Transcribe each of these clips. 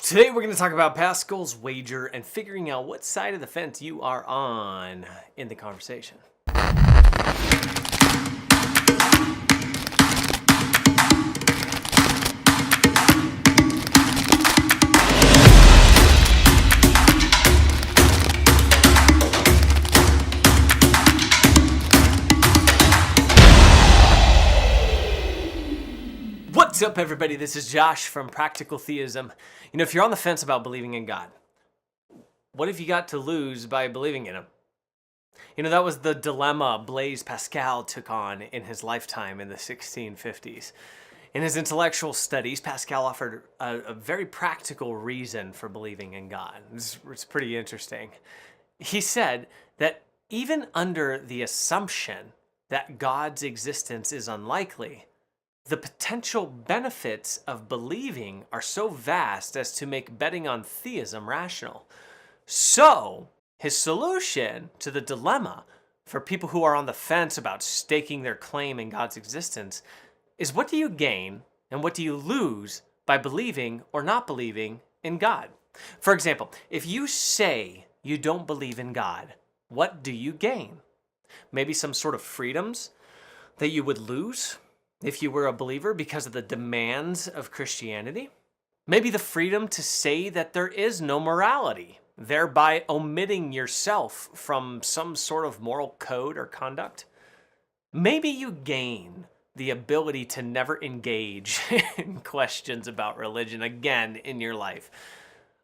Today we're going to talk about Pascal's wager and figuring out what side of the fence you are on in the conversation. What's up, everybody? This is Josh from Practical Theism. You know, if you're on the fence about believing in God, what have you got to lose by believing in Him? You know, that was the dilemma Blaise Pascal took on in his lifetime in the 1650s. In his intellectual studies, Pascal offered a very practical reason for believing in God. It's pretty interesting. He said that even under the assumption that God's existence is unlikely, the potential benefits of believing are so vast as to make betting on theism rational. So, his solution to the dilemma for people who are on the fence about staking their claim in God's existence is, what do you gain and what do you lose by believing or not believing in God? For example, if you say you don't believe in God, what do you gain? Maybe some sort of freedoms that you would lose if you were a believer because of the demands of Christianity. Maybe the freedom to say that there is no morality, thereby omitting yourself from some sort of moral code or conduct. Maybe you gain the ability to never engage in questions about religion again in your life.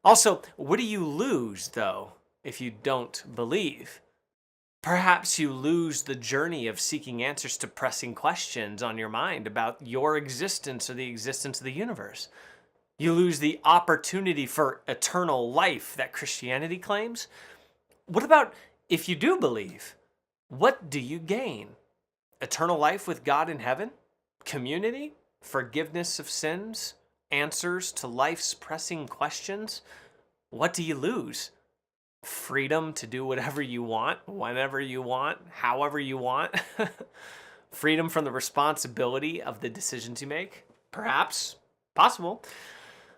Also, what do you lose, though, if you don't believe? Perhaps you lose the journey of seeking answers to pressing questions on your mind about your existence or the existence of the universe. You lose the opportunity for eternal life that Christianity claims. What about if you do believe? What do you gain? Eternal life with God in heaven? Community? Forgiveness of sins? Answers to life's pressing questions? What do you lose? Freedom to do whatever you want, whenever you want, however you want. Freedom from the responsibility of the decisions you make. Perhaps. Possible.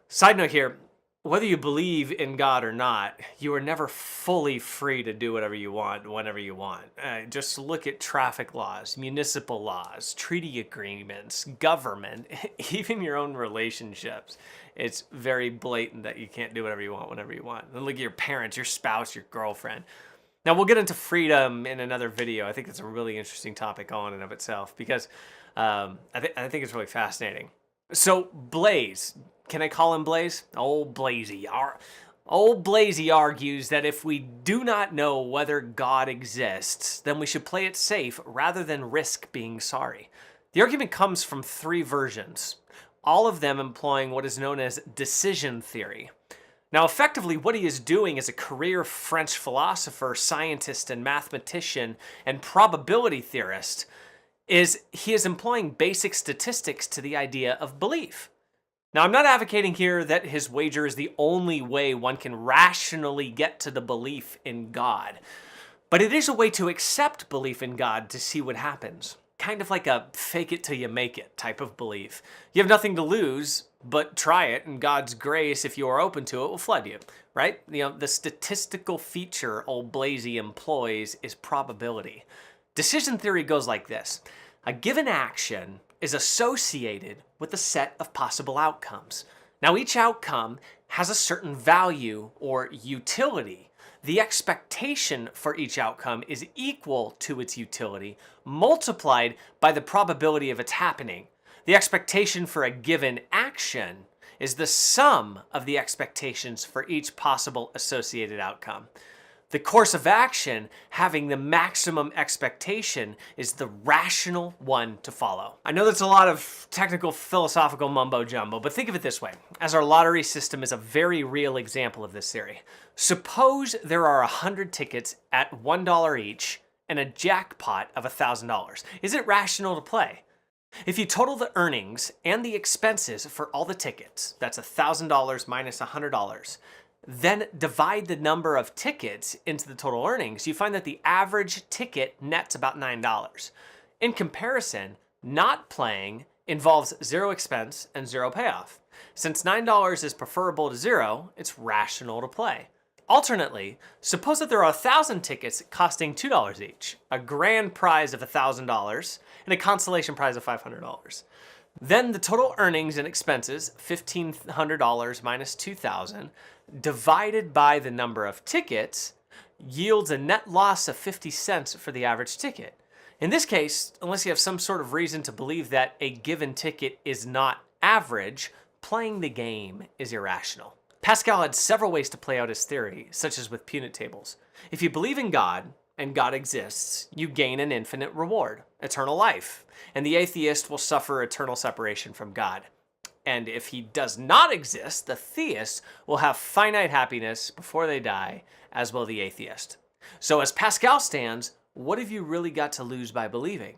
Side note here, whether you believe in God or not, you are never fully free to do whatever you want, whenever you want. Just look at traffic laws, municipal laws, treaty agreements, government, even your own relationships. It's very blatant that you can't do whatever you want, whenever you want. And look at your parents, your spouse, your girlfriend. Now, we'll get into freedom in another video. I think it's a really interesting topic on and of itself because I think it's really fascinating. So, Blaise, can I call him Blaise? Old Blaisey. Old Blaisey argues that if we do not know whether God exists, then we should play it safe rather than risk being sorry. The argument comes from three versions, all of them employing what is known as decision theory. Now, effectively, what he is doing as a career French philosopher, scientist, and mathematician, and probability theorist is he is employing basic statistics to the idea of belief. Now, I'm not advocating here that his wager is the only way one can rationally get to the belief in God, but it is a way to accept belief in God to see what happens. Kind of like a fake it till you make it type of belief. You have nothing to lose, but try it, and God's grace, if you are open to it, will flood you, right? You know, the statistical feature old Blaisey employs is probability. Decision theory goes like this. A given action is associated with a set of possible outcomes. Now, each outcome has a certain value or utility. The expectation for each outcome is equal to its utility, multiplied by the probability of its happening. The expectation for a given action is the sum of the expectations for each possible associated outcome. The course of action having the maximum expectation is the rational one to follow. I know that's a lot of technical philosophical mumbo jumbo, but think of it this way, as our lottery system is a very real example of this theory. Suppose there are 100 tickets at $1 each and a jackpot of $1,000. Is it rational to play? If you total the earnings and the expenses for all the tickets, that's $1,000 minus $100, then divide the number of tickets into the total earnings, you find that the average ticket nets about $9. In comparison, not playing involves zero expense and zero payoff. Since $9 is preferable to 0, it's rational to play. Alternately, suppose that there are 1,000 tickets costing $2 each, a grand prize of $1,000, and a consolation prize of $500. Then the total earnings and expenses, $1,500 minus $2,000, divided by the number of tickets, yields a net loss of 50 cents for the average ticket. In this case, unless you have some sort of reason to believe that a given ticket is not average, playing the game is irrational. Pascal had several ways to play out his theory, such as with punit tables. If you believe in God, and God exists, you gain an infinite reward, eternal life, and the atheist will suffer eternal separation from God. And if he does not exist, the theist will have finite happiness before they die, as will the atheist. So as Pascal stands, what have you really got to lose by believing?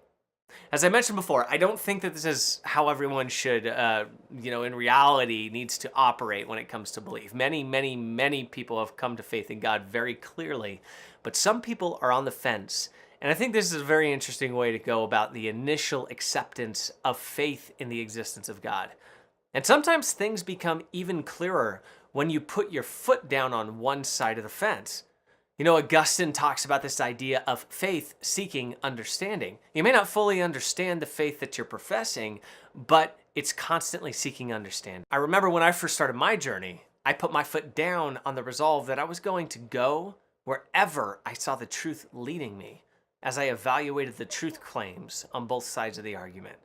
As I mentioned before, I don't think that this is how everyone should, in reality, needs to operate when it comes to belief. Many people have come to faith in God very clearly, but some people are on the fence. And I think this is a very interesting way to go about the initial acceptance of faith in the existence of God. And sometimes things become even clearer when you put your foot down on one side of the fence. Augustine talks about this idea of faith seeking understanding. You may not fully understand the faith that you're professing, but it's constantly seeking understanding. I remember when I first started my journey, I put my foot down on the resolve that I was going to go wherever I saw the truth leading me, as I evaluated the truth claims on both sides of the argument,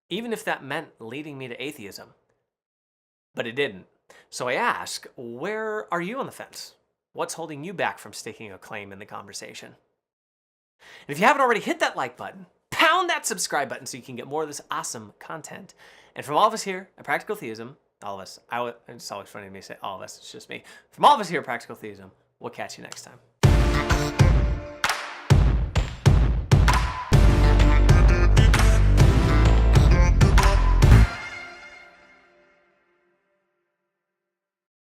even if that meant leading me to atheism. But it didn't. So I ask, where are you on the fence? What's holding you back from staking a claim in the conversation? And if you haven't already, hit that like button, pound that subscribe button so you can get more of this awesome content. And from all of us here at Practical Theism, all of us, it's always funny to me to say all of us, it's just me. From all of us here at Practical Theism, we'll catch you next time.